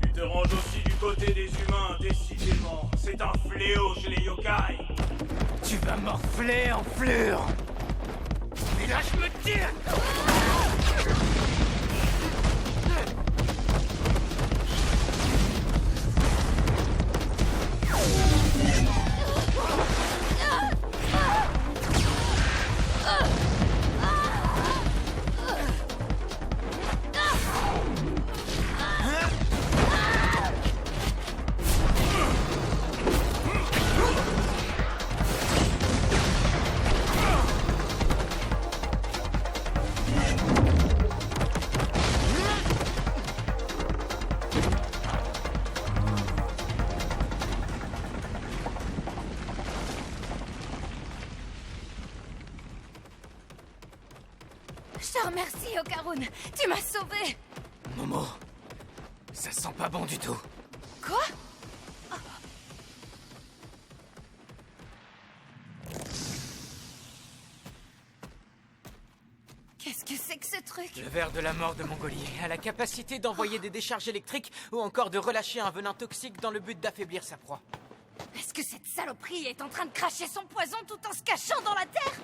Tu te ranges aussi du côté des humains, décidément. C'est un fléau chez les yokai. Tu vas morfler en flure. Et là, je me tire. Je te remercie, Okarun. Tu m'as sauvé. Momo, ça sent pas bon du tout. Quoi? Qu'est-ce que c'est que ce truc? Le ver de la mort de Mongolie a la capacité d'envoyer des décharges électriques ou encore de relâcher un venin toxique dans le but d'affaiblir sa proie. Est-ce que cette saloperie est en train de cracher son poison tout en se cachant dans la terre?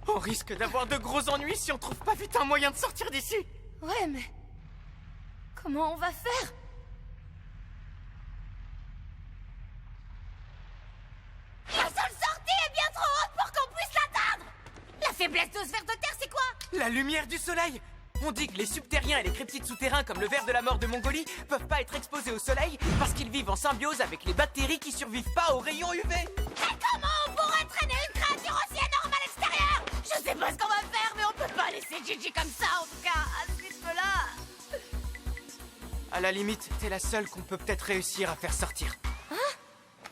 On risque d'avoir de gros ennuis si on trouve pas vite un moyen de sortir d'ici. Ouais, mais... comment on va faire? La seule sortie est bien trop haute pour qu'on puisse l'atteindre! La faiblesse de ce ver de terre, c'est quoi? La lumière du soleil! On dit que les subterriens et les cryptides souterrains comme le ver de la mort de Mongolie peuvent pas être exposés au soleil parce qu'ils vivent en symbiose avec les bactéries qui survivent pas aux rayons UV. Mais comment on pourrait traîner une créature aussi énorme à l'extérieur? Je sais pas ce qu'on va faire, mais on peut pas laisser Gigi comme ça, en tout cas, à ce rythme-là. À la limite, t'es la seule qu'on peut peut-être réussir à faire sortir.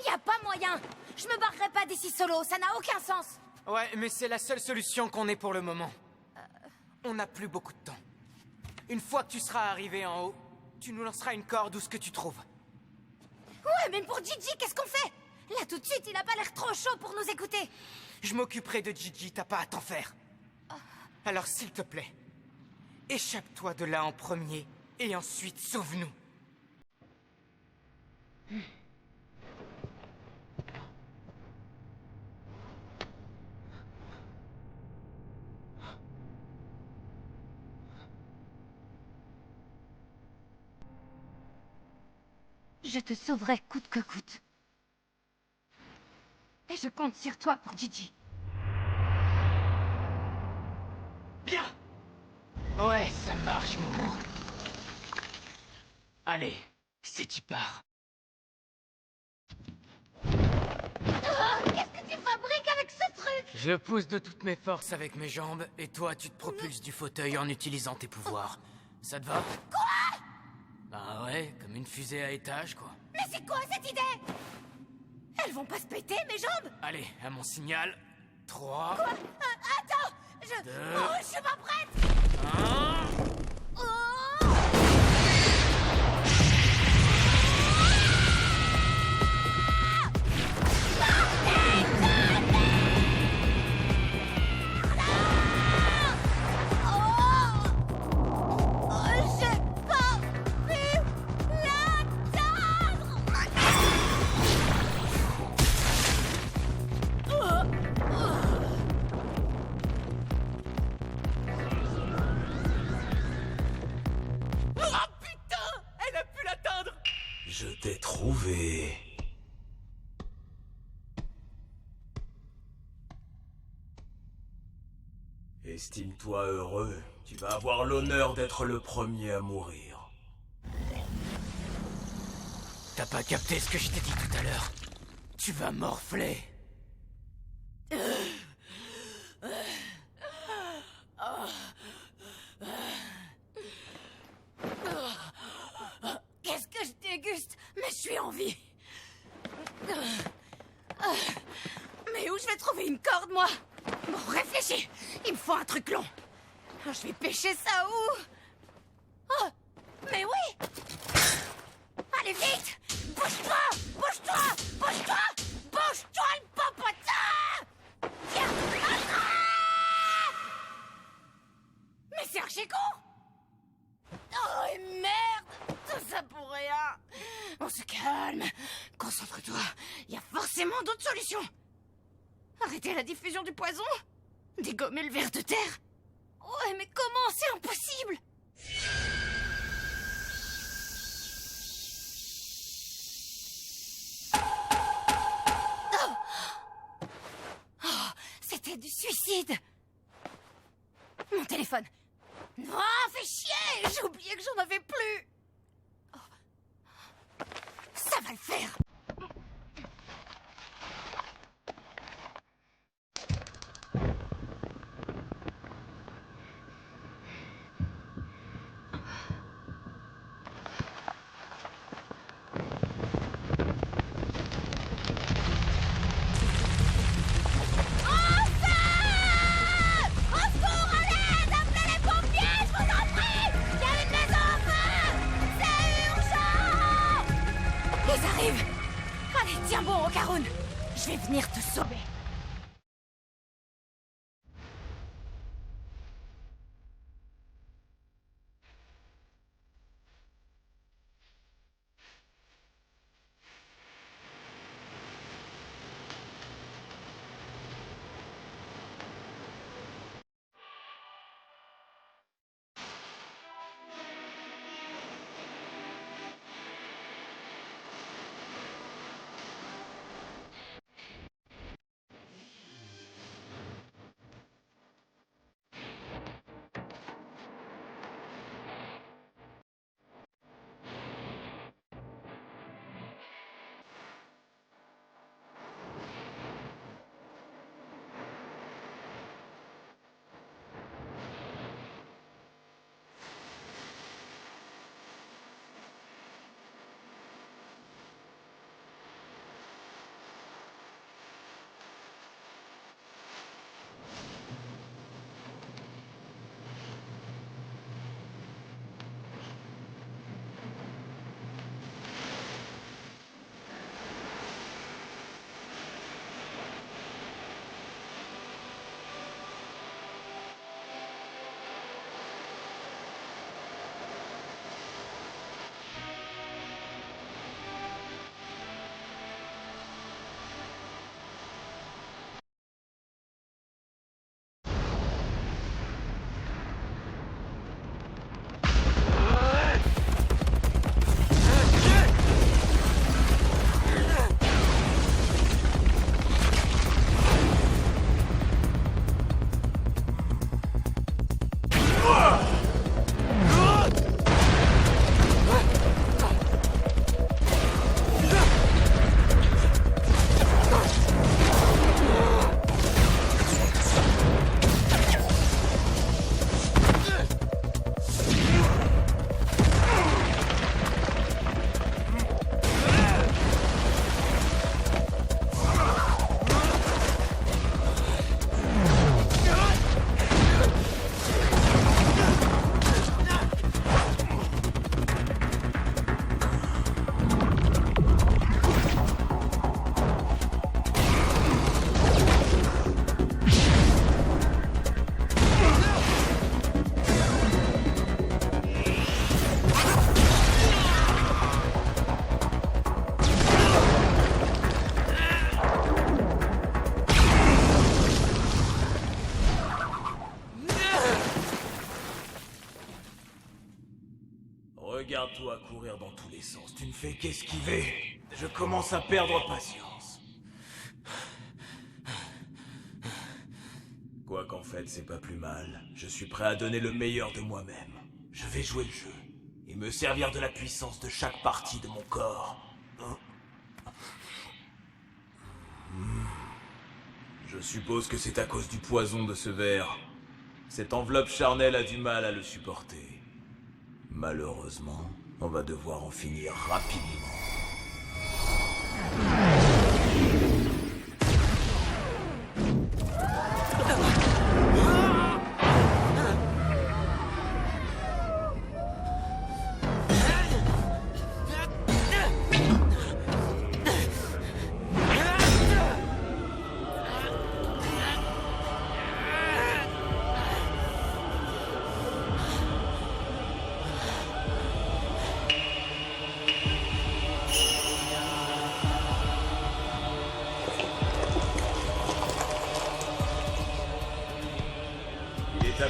Y a pas moyen. Je me barrerai pas d'ici solo, ça n'a aucun sens. Ouais, mais c'est la seule solution qu'on ait pour le moment. On n'a plus beaucoup de temps. Une fois que tu seras arrivé en haut, tu nous lanceras une corde ou ce que tu trouves. Ouais, mais pour Gigi, qu'est-ce qu'on fait? Là, tout de suite, il a pas l'air trop chaud pour nous écouter. Je m'occuperai de Gigi, t'as pas à t'en faire. Alors s'il te plaît, échappe-toi de là en premier et ensuite sauve-nous. Je te sauverai coûte que coûte. Et je compte sur toi pour Gigi. Bien. Ouais, ça marche, Momo. Allez, c'est tu pars. Qu'est-ce que tu fabriques avec ce truc? Je pousse de toutes mes forces avec mes jambes, et toi, tu te propulses du fauteuil en utilisant tes pouvoirs. Ça te va? Quoi? Bah ouais, comme une fusée à étage, quoi. Mais c'est quoi cette idée? Elles vont pas se péter, mes jambes? Allez, à mon signal. 3... Quoi? Attends! Deux. Oh, je suis pas prête! 1... Oh! Je t'ai trouvé. Estime-toi heureux. Tu vas avoir l'honneur d'être le premier à mourir. T'as pas capté ce que je t'ai dit tout à l'heure. Tu vas morfler. Qu'est-ce que je déguste? Mais je suis en vie. Mais où je vais trouver une corde, moi? Bon, réfléchis. Il me faut un truc long. Je vais pêcher ça où? Oh, mais ouais, calme. Concentre-toi. Il y a forcément d'autres solutions. Arrêter la diffusion du poison? Dégommer le ver de terre? Ouais, mais comment? C'est impossible! Oh, c'était du suicide! Mon téléphone! Non, fais chier! J'ai oublié que j'en avais plus! Oh. Ça va le faire! Allez, tiens bon, Okarun. Je vais venir te sauver. Regarde-toi courir dans tous les sens, tu ne fais qu'esquiver. Je commence à perdre patience. Quoi qu'en fait, c'est pas plus mal. Je suis prêt à donner le meilleur de moi-même. Je vais jouer le jeu et me servir de la puissance de chaque partie de mon corps. Je suppose que c'est à cause du poison de ce ver. Cette enveloppe charnelle a du mal à le supporter. Malheureusement, on va devoir en finir rapidement.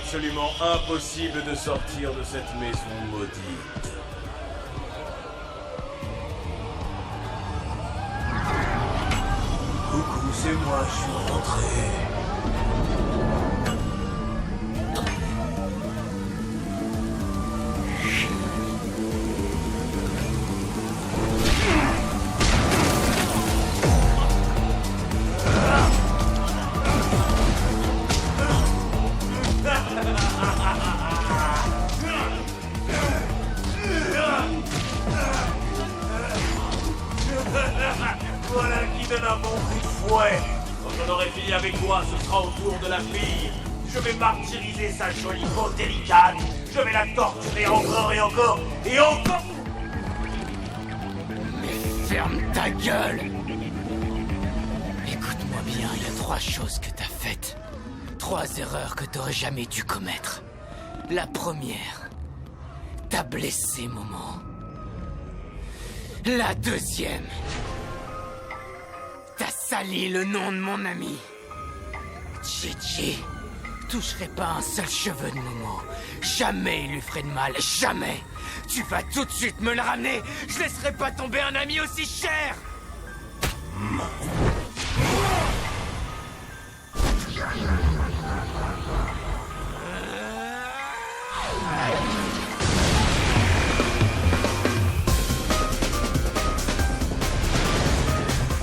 absolument impossible de sortir de cette maison maudite. Coucou, c'est moi, je suis rentré. Voilà qui donne un bon coup de fouet. Quand on aurait fini avec moi, ce sera au tour de la fille. Je vais martyriser sa jolie peau délicate. Je vais la torturer encore et encore et encore. Mais ferme ta gueule! Écoute-moi bien, il y a 3 choses que t'as faites. 3 erreurs que t'aurais jamais dû commettre. La première, t'as blessé Momo. La deuxième, t'as sali le nom de mon ami. Gigi toucherait pas un seul cheveu de Momo. Jamais il lui ferait de mal, jamais. Tu vas tout de suite me le ramener. Je laisserai pas tomber un ami aussi cher.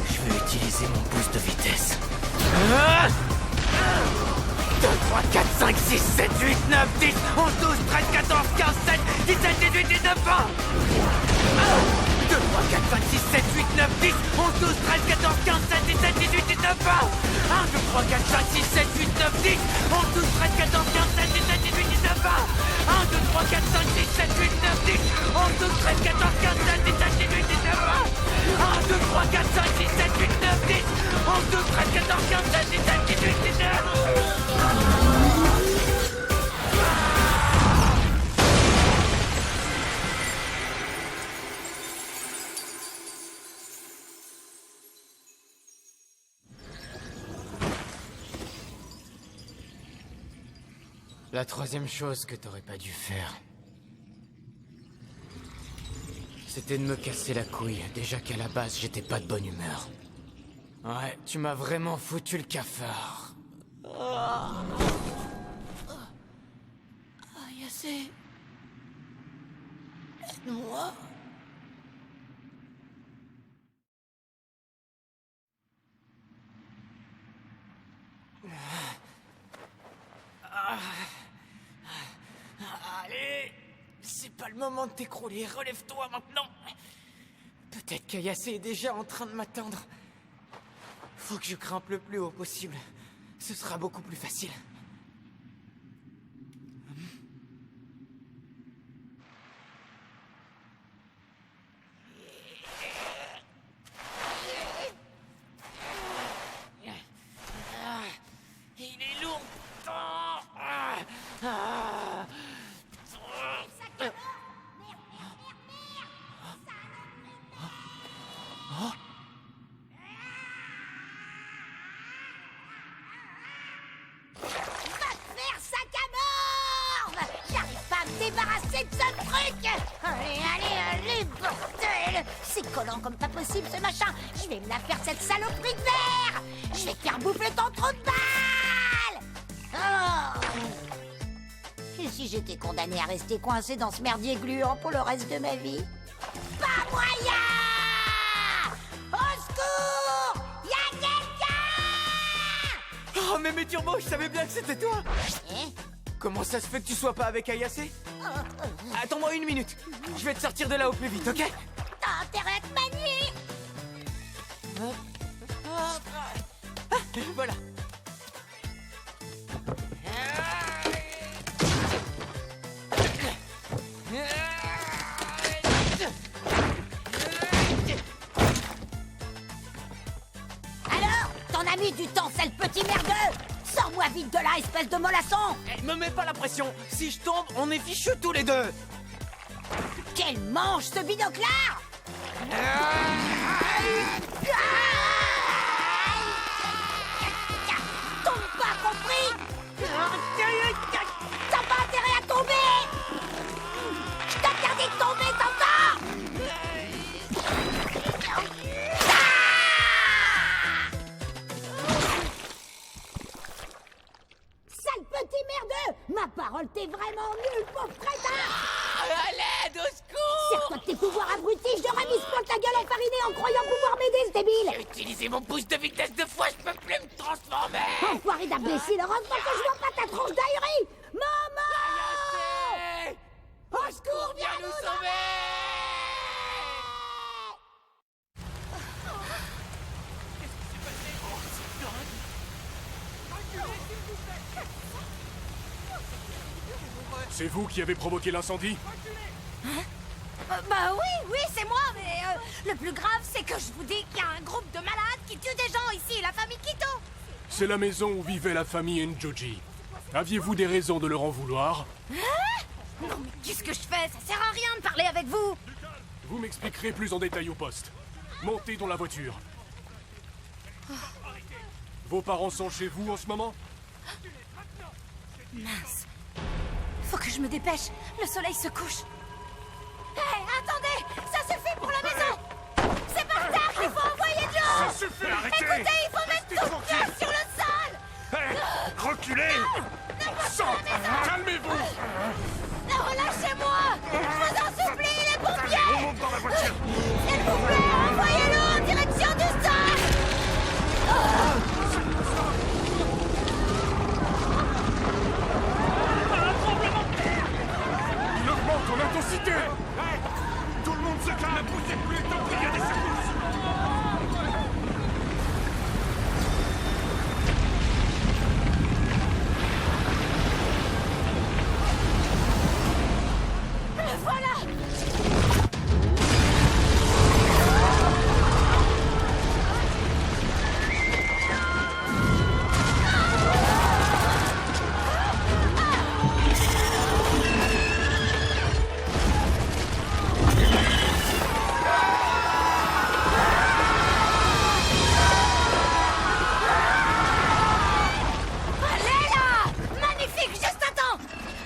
Je vais utiliser mon boost de vitesse. 2, 3, 4, 5, 6, 7, 8, 9, 10, 11, 12, 13, 14, 15, 16, 17, 18, 19, 20. 2, 3, 4, 5, 6, 7, 8, 9, 10, 11, 12, 13, 14, 15, 16, 17, 18, 19, 20. 1, 2, 3, 4, 5, 6, 7, 8, 9, 10, 11, 12, 13, 14, 15, 16, 17, 18, 19, 20. 1, 2, 3, 4, 5, 6, 7, 8, 9, 10, 11, 12, 13, 14, 15, 16, 17, 18, 19, 20. 1, 2, 3, 4, 5, 6, 7, 8, 9, 10, 11, 12, 13, 14, 15, 16, 17, 18, 19. La troisième chose que t'aurais pas dû faire, c'était de me casser la couille, déjà qu'à la base j'étais pas de bonne humeur. Ouais, tu m'as vraiment foutu le cafard. Ayase, aide-moi. Allez, c'est pas le moment de t'écrouler, relève-toi maintenant. Peut-être qu'Ayase est déjà en train de m'attendre. Faut que je grimpe le plus haut possible. Ce sera beaucoup plus facile. Il est lourd. Débarrasser de ce truc! Allez, bordel! C'est collant comme pas possible ce machin! Je vais me la faire cette saloperie de verre! Je vais te faire bouffer ton trou de balle! Oh! Et si j'étais condamné à rester coincé dans ce merdier gluant pour le reste de ma vie? Pas moyen! Au secours! Y'a quelqu'un! Oh, mais Turbo, je savais bien que c'était toi! Comment ça se fait que tu sois pas avec Ayase? Attends-moi 1 minute. Je vais te sortir de là au plus vite, ok? T'as intérêt à te manier! Voilà. Alors, t'en as mis du temps, sale petit merdeux! Sors-moi vite de là, espèce de mollasson! Me mets pas la pression. Si je tombe, on est fichus tous les deux. Quel manche, ce binocle-là! Tombe pas, compris! Sers-toi de tes pouvoirs abrutis, je remise pas ta gueule enfarinée en croyant pouvoir m'aider, ce débile. J'ai utilisé mon boost de vitesse 2 fois, je peux plus me transformer. Enfoiré d'imbécile, heureusement que je vois pas ta tronche d'aérie. Maman! Au secours, viens nous sauver! C'est vous qui avez provoqué l'incendie? Bah oui, c'est moi, mais le plus grave, c'est que je vous dis qu'il y a un groupe de malades qui tuent des gens ici, la famille Quito. C'est la maison où vivait la famille Njoji. Aviez-vous des raisons de leur en vouloir? Non, mais qu'est-ce que je fais? Ça sert à rien de parler avec vous. Vous m'expliquerez plus en détail au poste. Montez dans la voiture. Vos parents sont chez vous en ce moment? Mince. Faut que je me dépêche. Le soleil se couche. Hé, attendez! Ça suffit pour la maison! C'est par terre qu'il faut envoyer de l'eau! Ça suffit, arrêtez! Écoutez, il faut mettre tout le pied sur le sol! Reculez! Sang! Calmez-vous! Relâchez-moi! Je vous en supplie, les pompiers! On monte dans la voiture! S'il vous plaît, envoyez-le en direction du sol! Il augmente en intensité! Tout le monde se calme! Ne poussez plus tant qu'il y a des secousses! Le voilà! Allez là! Magnifique, juste à temps!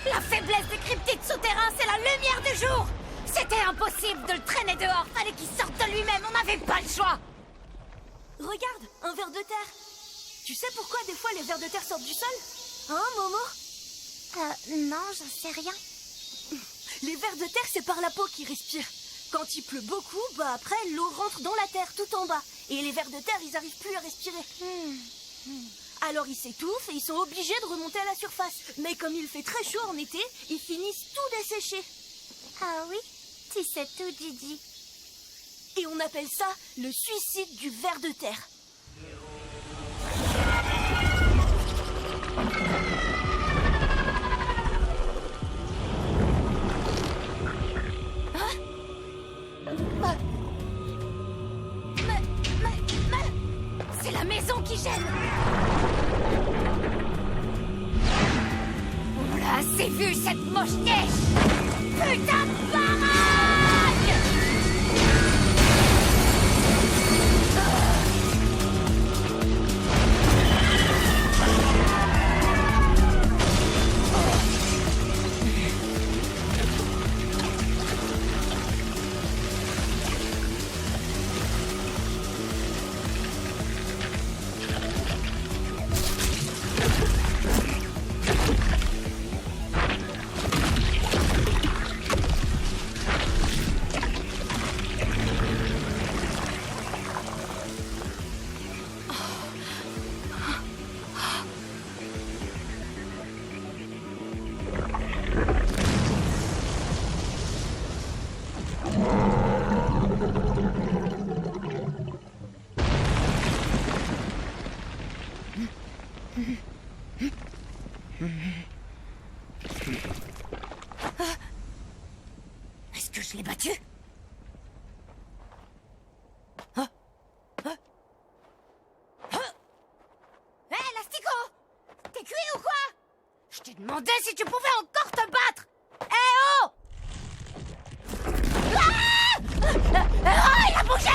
La faiblesse des cryptides souterrains, c'est la lumière du jour! C'était impossible de le traîner dehors, fallait qu'il sorte de lui-même, on n'avait pas le choix! Regarde, un ver de terre. Tu sais pourquoi des fois les vers de terre sortent du sol? Hein, Momo? Non, j'en sais rien. Les vers de terre, c'est par la peau qu'ils respirent. Quand il pleut beaucoup, bah après, l'eau rentre dans la terre, tout en bas. Et les vers de terre, ils arrivent plus à respirer. Alors ils s'étouffent et ils sont obligés de remonter à la surface. Mais comme il fait très chaud en été, ils finissent tout desséchés. Ah oui? Tu sais tout, Didi. Et on appelle ça le suicide du ver de terre. Mais... C'est la maison qui gêne! On l'a assez vu, cette mocheté! Putain de baraque! Est-ce que je l'ai battu? Hé, Lastico! T'es cuit ou quoi? Je t'ai demandé si tu pouvais encore te battre! Eh oh! Ah, il a bougé!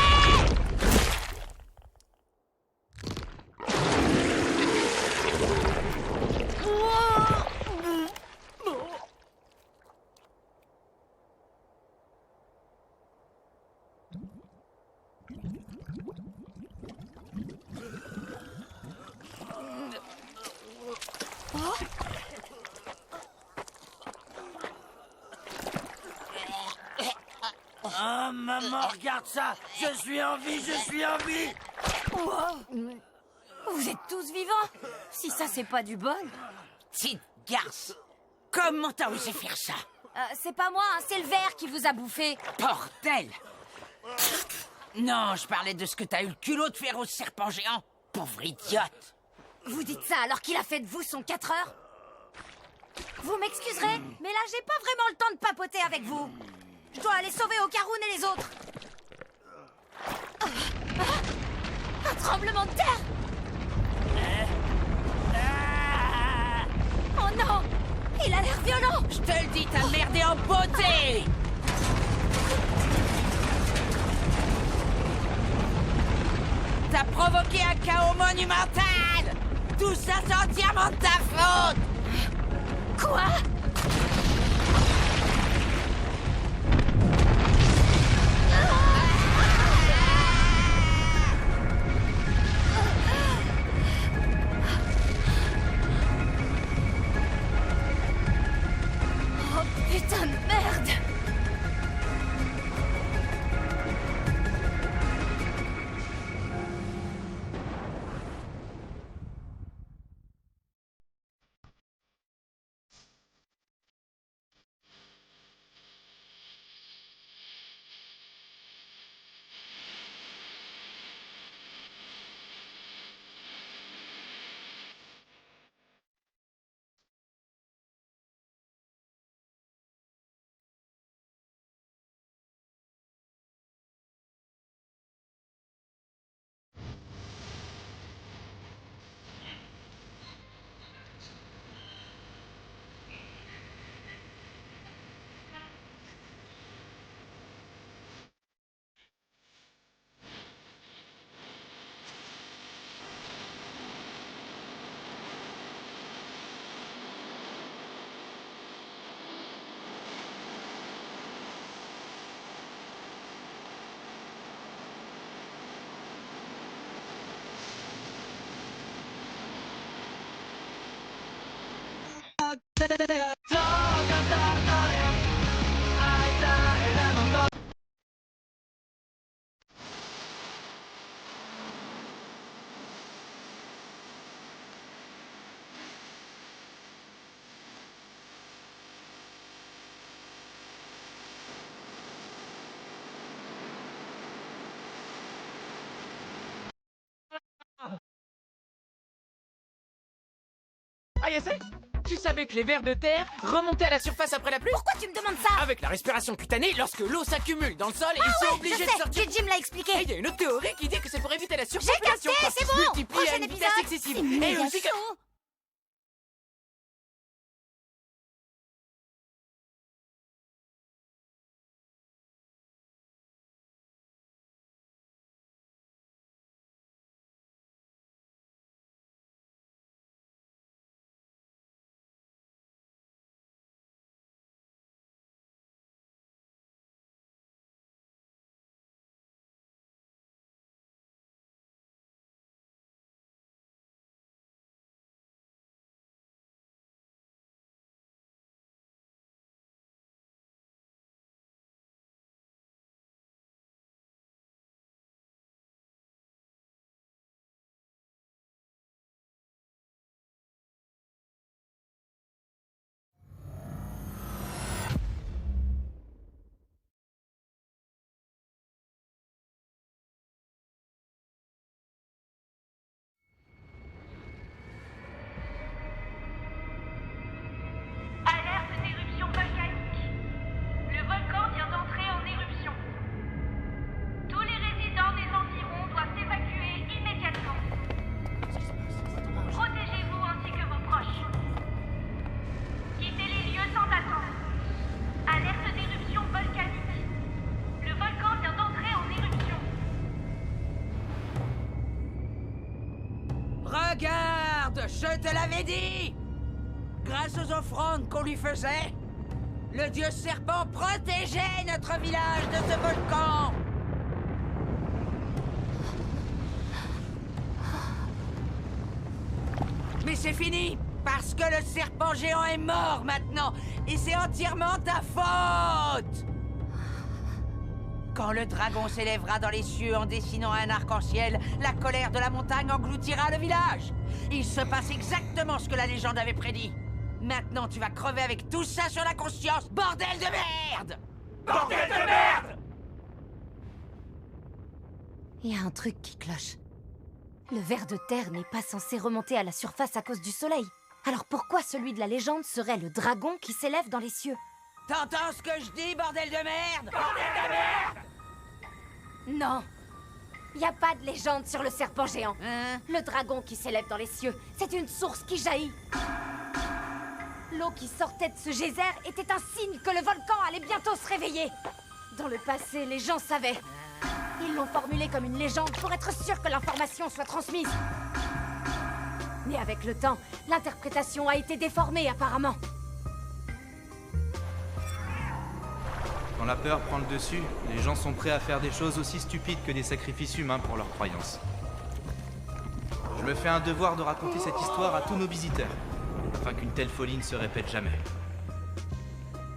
Oh, maman, regarde ça! Je suis en vie, je suis en vie! Wow. Vous êtes tous vivants? Si ça, c'est pas du bol. Petite garce! Comment t'as osé faire ça? C'est pas moi, hein, c'est le ver qui vous a bouffé. Bordel! Non, je parlais de ce que t'as eu le culot de faire au serpent géant. Pauvre idiote! Vous dites ça alors qu'il a fait de vous son 4 heures? Vous m'excuserez, mais là, j'ai pas vraiment le temps de papoter avec vous. Je dois aller sauver Okarun et les autres. Un tremblement de terre! Oh non! Il a l'air violent! Je te le dis, t'as merdé en beauté! T'as provoqué un chaos monumental! Tout ça, c'est entièrement de ta faute! Quoi? Oh putain de merde! Ayase, tu savais que les vers de terre remontaient à la surface après la pluie? Pourquoi tu me demandes ça? Avec la respiration cutanée, lorsque l'eau s'accumule dans le sol, ils sont Je obligés de sais, sortir. Jim l'a expliqué. Et il y a une autre théorie qui dit que c'est pour éviter la J'ai surpopulation capté, parce c'est qu'ils se bon. multiplient à Prochain une épisode. vitesse excessive. C'est Et méga aussi que... chaud. Alerte d'éruption volcanique. Le volcan vient d'entrer en éruption. Tous les résidents des environs doivent s'évacuer immédiatement. Protégez-vous ainsi que vos proches. Quittez les lieux sans attendre. Alerte d'éruption volcanique. Le volcan vient d'entrer en éruption. Regarde, je te l'avais dit! Grâce aux offrandes qu'on lui faisait, le dieu serpent protégeait notre village de ce volcan! Mais c'est fini, parce que le serpent géant est mort maintenant, et c'est entièrement ta faute! Quand le dragon s'élèvera dans les cieux en dessinant un arc-en-ciel, la colère de la montagne engloutira le village. Il se passe exactement ce que la légende avait prédit. Maintenant, tu vas crever avec tout ça sur la conscience, bordel de merde! Bordel de merde! Il y a un truc qui cloche. Le ver de terre n'est pas censé remonter à la surface à cause du soleil. Alors pourquoi celui de la légende serait le dragon qui s'élève dans les cieux? T'entends ce que je dis, bordel de merde? Bordel de merde! Non! Y a pas de légende sur le serpent géant. Hein? Le dragon qui s'élève dans les cieux, c'est une source qui jaillit. L'eau qui sortait de ce geyser était un signe que le volcan allait bientôt se réveiller. Dans le passé, les gens savaient. Ils l'ont formulé comme une légende pour être sûr que l'information soit transmise. Mais avec le temps, l'interprétation a été déformée apparemment. Quand la peur prend le dessus, les gens sont prêts à faire des choses aussi stupides que des sacrifices humains pour leurs croyances. Je me fais un devoir de raconter cette histoire à tous nos visiteurs, afin qu'une telle folie ne se répète jamais.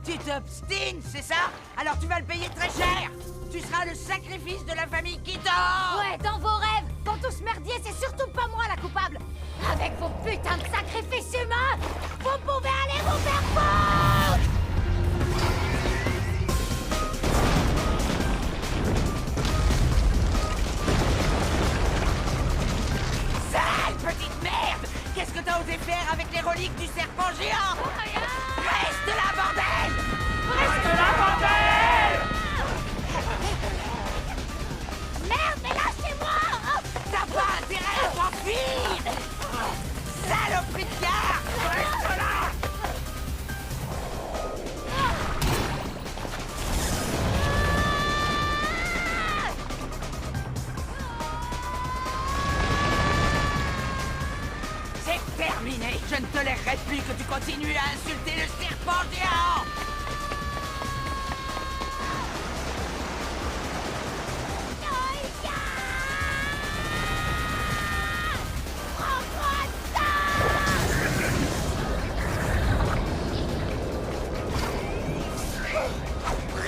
Tu t'obstines, c'est ça? Alors tu vas le payer très cher! Tu seras le sacrifice de la famille qui dort! Ouais, dans vos rêves, dans tout ce merdier, c'est surtout pas moi la coupable. Avec vos putains de sacrifices humains, vous pouvez aller vous faire foutre! Sale petite merde! Qu'est-ce que t'as osé faire avec les reliques du serpent géant? Reste là, bordel! Reste là, bordel! Merde, mais lâchez-moi! T'as pas intérêt à t'enfuir! Saloperie de garde! Reste là! C'est terminé! Je ne tolérerai plus que tu continues à insulter le serpent géant!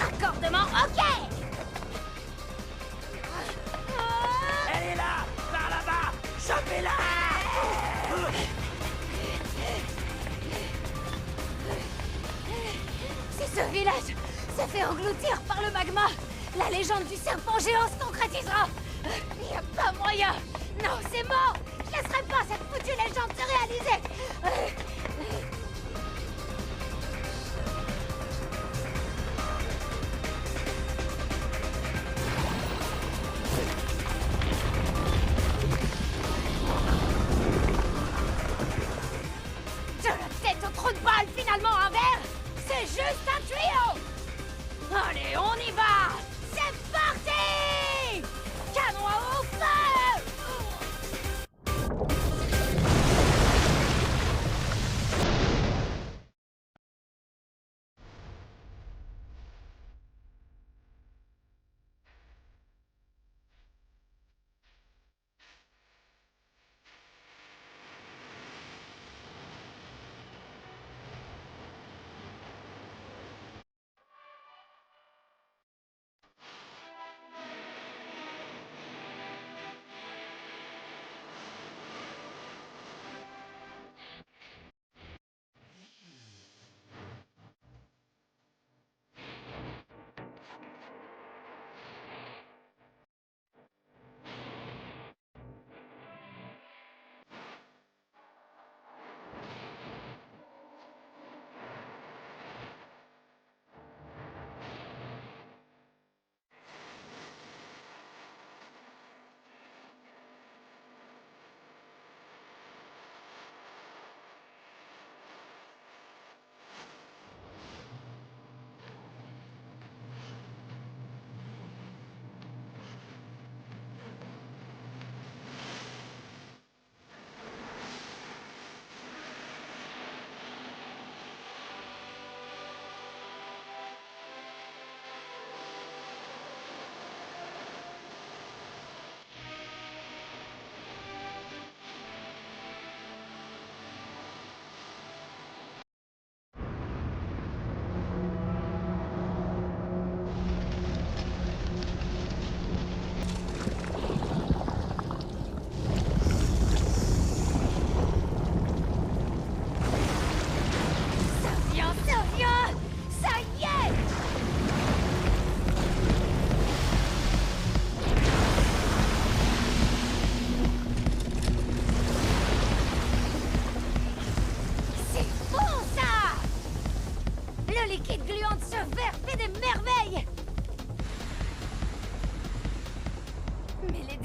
Raccordement, ok! Elle est là! Par là-bas! Chopez-la! Si ce village se fait engloutir par le magma, la légende du serpent géant se concrétisera! Y a pas moyen! Non, c'est mort! Je laisserai pas cette foutue légende se réaliser! De la tête au trou de balle, finalement un verre, c'est juste un tuyau! Allez, on y va! C'est parti! Canon à eau, feu!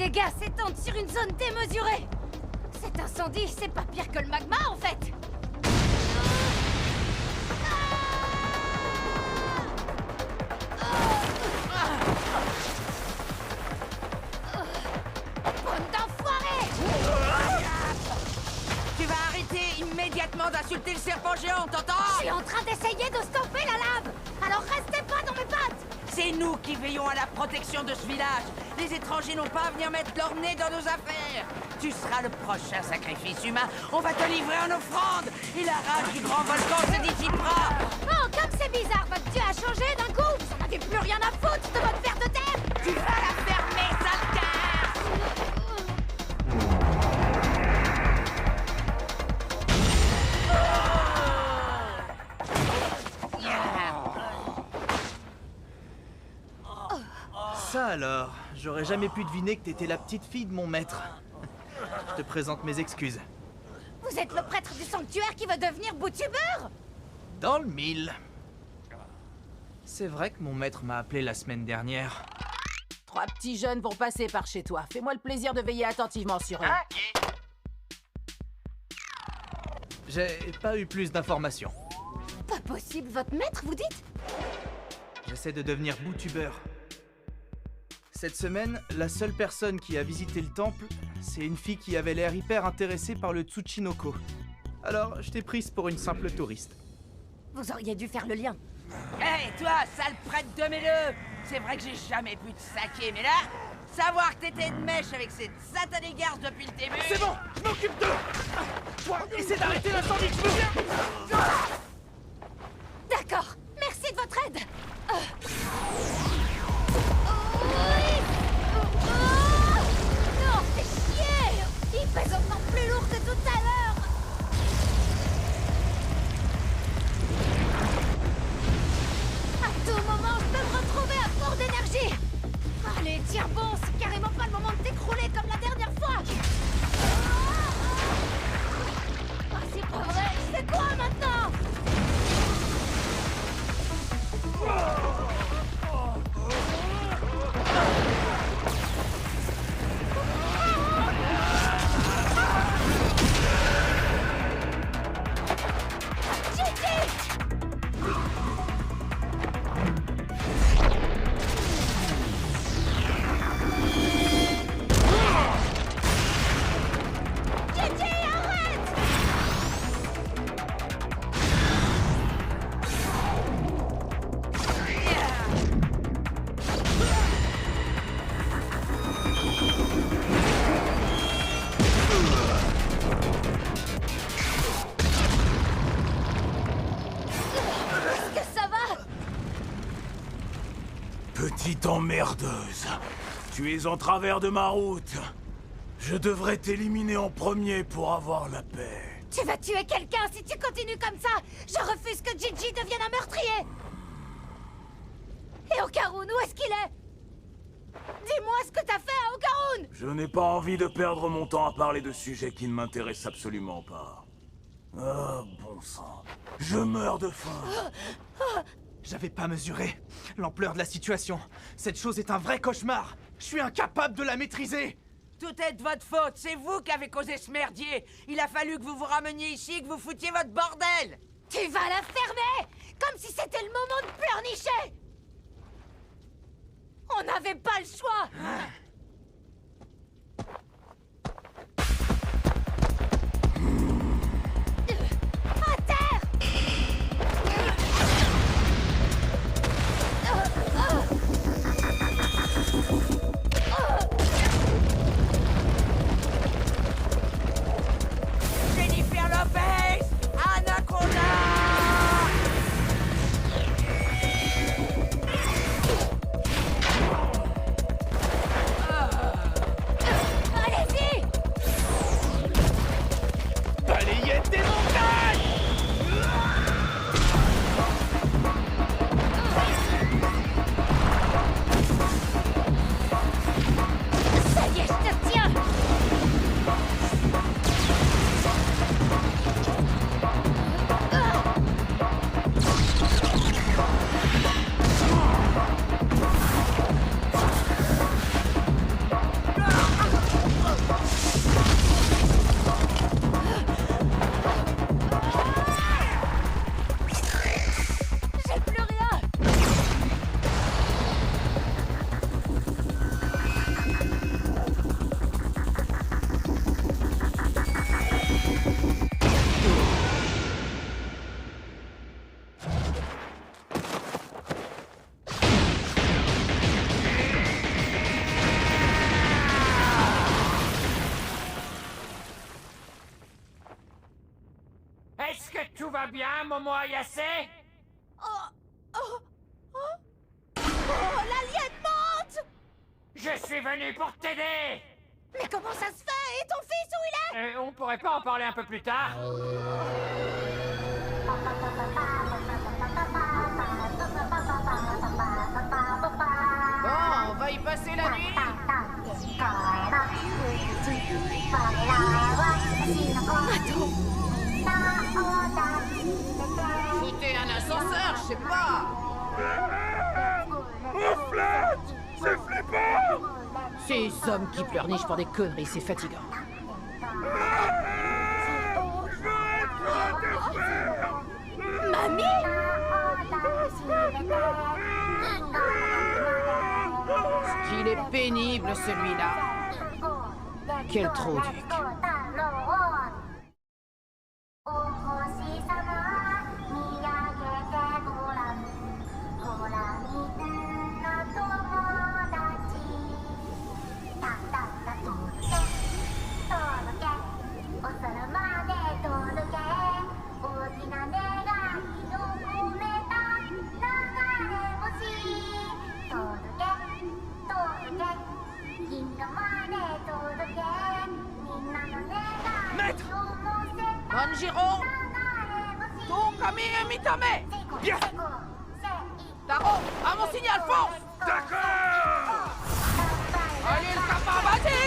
dégâts s'étendent sur une zone démesurée. Cet incendie, c'est pas pire que le magma, en fait. Bande d'enfoirés! Tu vas arrêter immédiatement d'insulter le serpent géant, t'entends? Je suis en train d'essayer de stopper la lave. Alors restez pas dans mes pattes. C'est nous qui veillons à la protection de ce village. Les étrangers n'ont pas à venir mettre leur nez dans nos affaires. Tu seras le prochain sacrifice humain. On va te livrer en offrande. Et la rage du grand volcan se dissipera. Oh, comme c'est bizarre, votre dieu a changé d'un coup. Vous en avez plus rien à foutre de votre ver de terre. Tu vas la fermer, sale Ça alors, j'aurais jamais pu deviner que t'étais la petite fille de mon maître. Je te présente mes excuses. Vous êtes le prêtre du sanctuaire qui veut devenir boutubeur? Dans le mille. C'est vrai que mon maître m'a appelé la semaine dernière. 3 petits jeunes vont passer par chez toi. Fais-moi le plaisir de veiller attentivement sur eux. J'ai pas eu plus d'informations. Pas possible, votre maître, vous dites? J'essaie de devenir boutubeur. Cette semaine, la seule personne qui a visité le temple, c'est une fille qui avait l'air hyper intéressée par le Tsuchinoko. Alors, je t'ai prise pour une simple touriste. Vous auriez dû faire le lien. Hé, toi, sale prêtre de Méleux! C'est vrai que j'ai jamais pu te saquer, mais là, savoir que t'étais de mèche avec cette satanée garce depuis le début... C'est bon, je m'occupe d'eux! Toi, essaie d'arrêter l'incendie, je veux bien! D'accord, merci de votre aide. Non, c'est chier. Il pèse encore plus lourd que tout à l'heure. À tout moment, je peux me retrouver à court d'énergie. Allez, tiens bon, c'est carrément pas le moment de t'écrouler comme la dernière fois. Ah, c'est pas vrai. C'est quoi maintenant? Petite emmerdeuse, tu es en travers de ma route. Je devrais t'éliminer en premier pour avoir la paix. Tu vas tuer quelqu'un si tu continues comme ça. Je refuse que Gigi devienne un meurtrier. Et Okarun, où est-ce qu'il est? Dis-moi ce que t'as fait à Okarun. Je n'ai pas envie de perdre mon temps à parler de sujets qui ne m'intéressent absolument pas. Ah, bon sang. Je meurs de faim. J'avais pas mesuré l'ampleur de la situation. Cette chose est un vrai cauchemar. Je suis incapable de la maîtriser. Tout est de votre faute, c'est vous qui avez causé ce merdier. Il a fallu que vous vous rameniez ici, que vous foutiez votre bordel. Tu vas la fermer, comme si c'était le moment de pleurnicher. On n'avait pas le choix. À terre. Jennifer Lopez, Anaconda. va bien, Momo Ayase? Oh, l'alien monte! Je suis venu pour t'aider! Mais comment ça se fait? Et ton fils, où il est? On pourrait pas en parler un peu plus tard? Bon, on va y passer la nuit. Foutez un ascenseur, je sais pas. Oh, Flat! C'est flippant! Ces hommes qui pleurnichent pour des conneries, c'est fatigant. Je veux être à tes frères! Qu'il est pénible, celui-là. Quel trou duc. Maître! Manjiro! Tokami et Mitame! Bien! Taro, à mon signal, force! D'accord! Allez, le kappa, vas-y!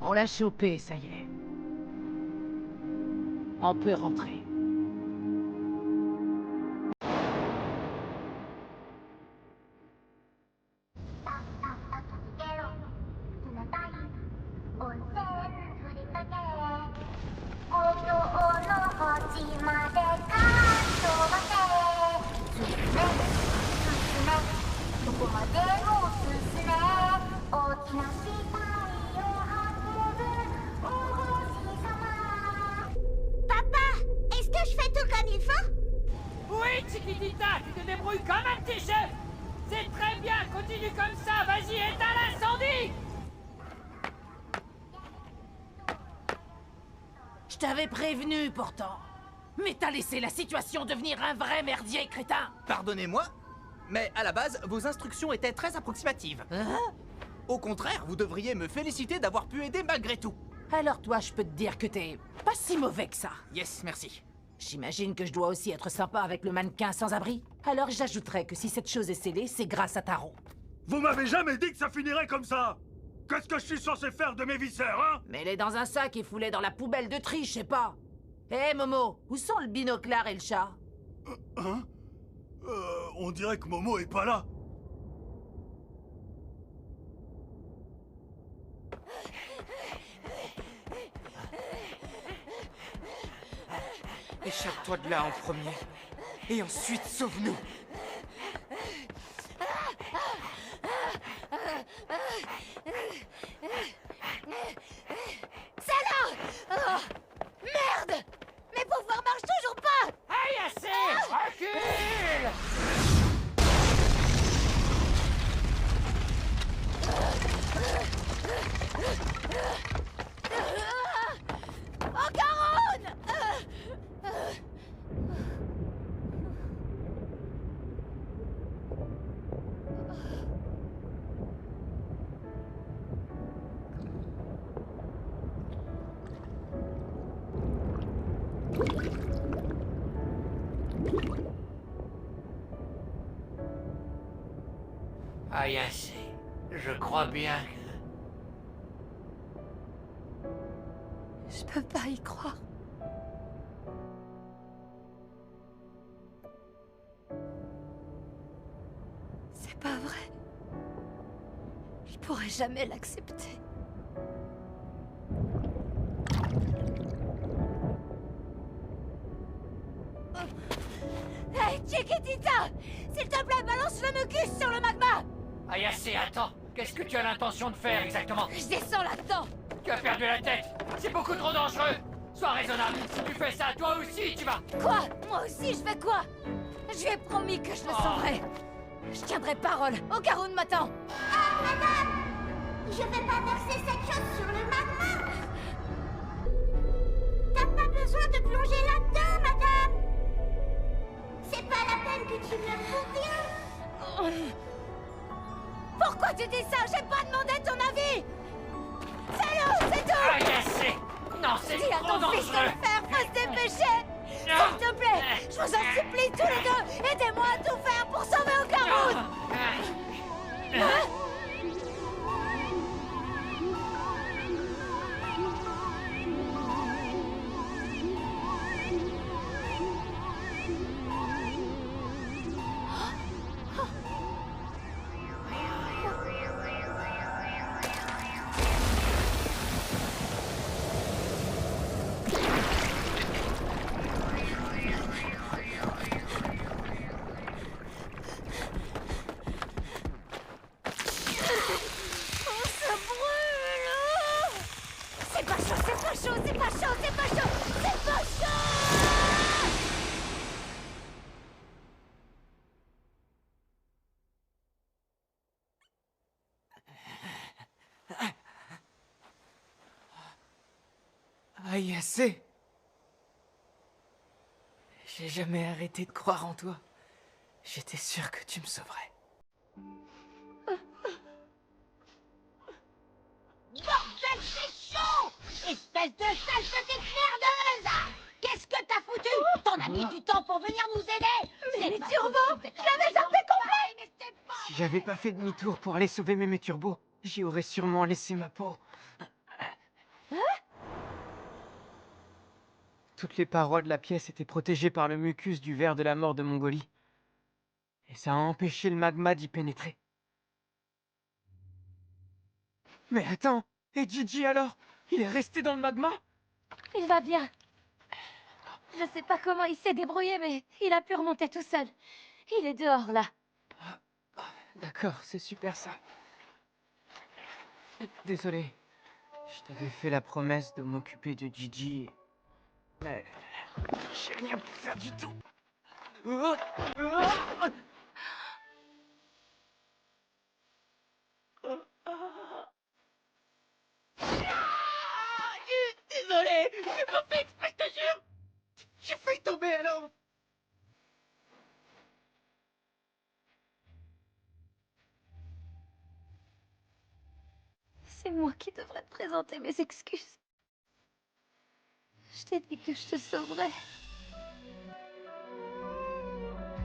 On l'a chopé, ça y est. On peut rentrer. Oui, Chiquitita, tu te débrouilles comme un petit chef! C'est très bien, continue comme ça, vas-y, éteins l'incendie! Je t'avais prévenu, pourtant. Mais t'as laissé la situation devenir un vrai merdier, crétin. Pardonnez-moi, mais à la base, vos instructions étaient très approximatives. Hein? Au contraire, vous devriez me féliciter d'avoir pu aider malgré tout. Alors toi, je peux te dire que t'es pas si mauvais que ça. Yes, merci. J'imagine que je dois aussi être sympa avec le mannequin sans-abri. Alors j'ajouterais que si cette chose est scellée, c'est grâce à Taro. Vous m'avez jamais dit que ça finirait comme ça! Qu'est-ce que je suis censé faire de mes viscères, hein? Mets-les dans un sac et fous-les dans la poubelle de tri, je sais pas. Hé, Momo, où sont le binoclard et le chat? Hein? On dirait que Momo est pas là. Échappe-toi de là en premier. Et ensuite, sauve-nous. Salaud! Oh, merde! Mes pouvoirs marchent toujours pas! Aïe, assez! Recule! Oh, Garonne! Aïe, assez. Je crois bien que... Je peux pas y croire. C'est pas vrai. Je pourrais jamais l'accepter. Hey, Chiquitita! S'il te plaît, balance le mucus sur le magma! Aïe, assez, attends. Qu'est-ce que tu as l'intention de faire exactement? Je descends là-dedans! Tu as perdu la tête. C'est beaucoup trop dangereux. Sois raisonnable. Si tu fais ça, toi aussi, tu vas... Quoi? Moi aussi, je fais quoi? Je lui ai promis que je le sauverais. Je tiendrai parole. Okarun m'attend. Ah, madame! Je vais pas verser cette chose sur le magma! T'as pas besoin de plonger là-dedans, madame! C'est pas la peine que tu me pour rien! Pourquoi tu dis ça? J'ai pas demandé ton avis! Fais-le, c'est tout! Aïe, assez. Non, c'est Dis à trop ton fils de dangereux. le faire, faut se dépêcher! S'il te plaît, je vous en supplie tous les deux, aidez-moi à tout faire pour sauver Okarun! Hein? C'est pas chaud! Aïe, assez. J'ai jamais arrêté de croire en toi. J'étais sûr que tu me sauverais. Bordel, c'est chaud! Espèce de sale petite merdeuse! Qu'est-ce que t'as foutu? T'en as mis du temps pour venir nous aider! Mais les turbos! Je l'avais zappé complet! Si j'avais pas fait demi-tour pour aller sauver mes turbos, j'y aurais sûrement laissé ma peau. Toutes les parois de la pièce étaient protégées par le mucus du ver de la mort de Mongolie. Et ça a empêché le magma d'y pénétrer. Mais attends, et Gigi alors? Il est resté dans le magma? Il va bien. Je sais pas comment il s'est débrouillé, mais il a pu remonter tout seul. Il est dehors, là. D'accord, c'est super ça. Désolé. Je t'avais fait la promesse de m'occuper de Gigi. Mais j'ai rien pu faire du tout. Désolé, j'ai pas fait exprès, je te jure. J'ai failli tomber alors. C'est moi qui devrais te présenter mes excuses. Je t'ai dit que je te sauverais.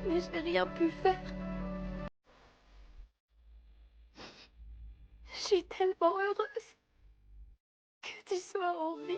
Mais j'ai rien pu faire. suis tellement heureuse que tu sois en vie.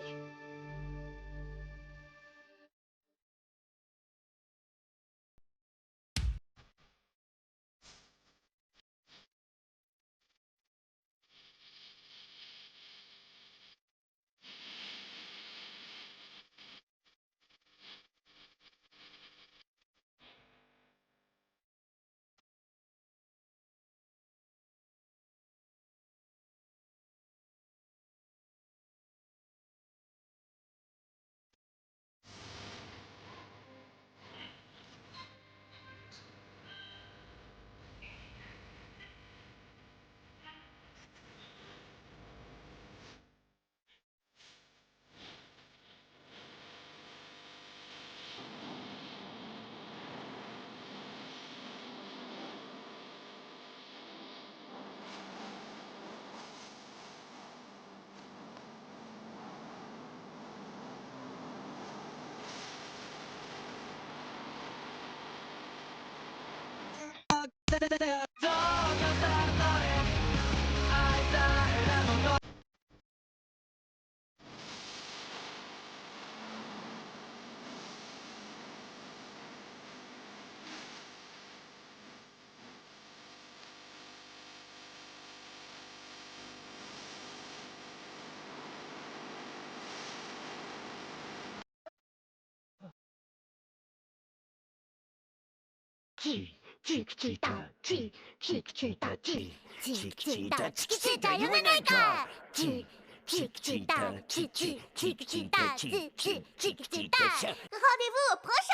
Rendez-vous au prochain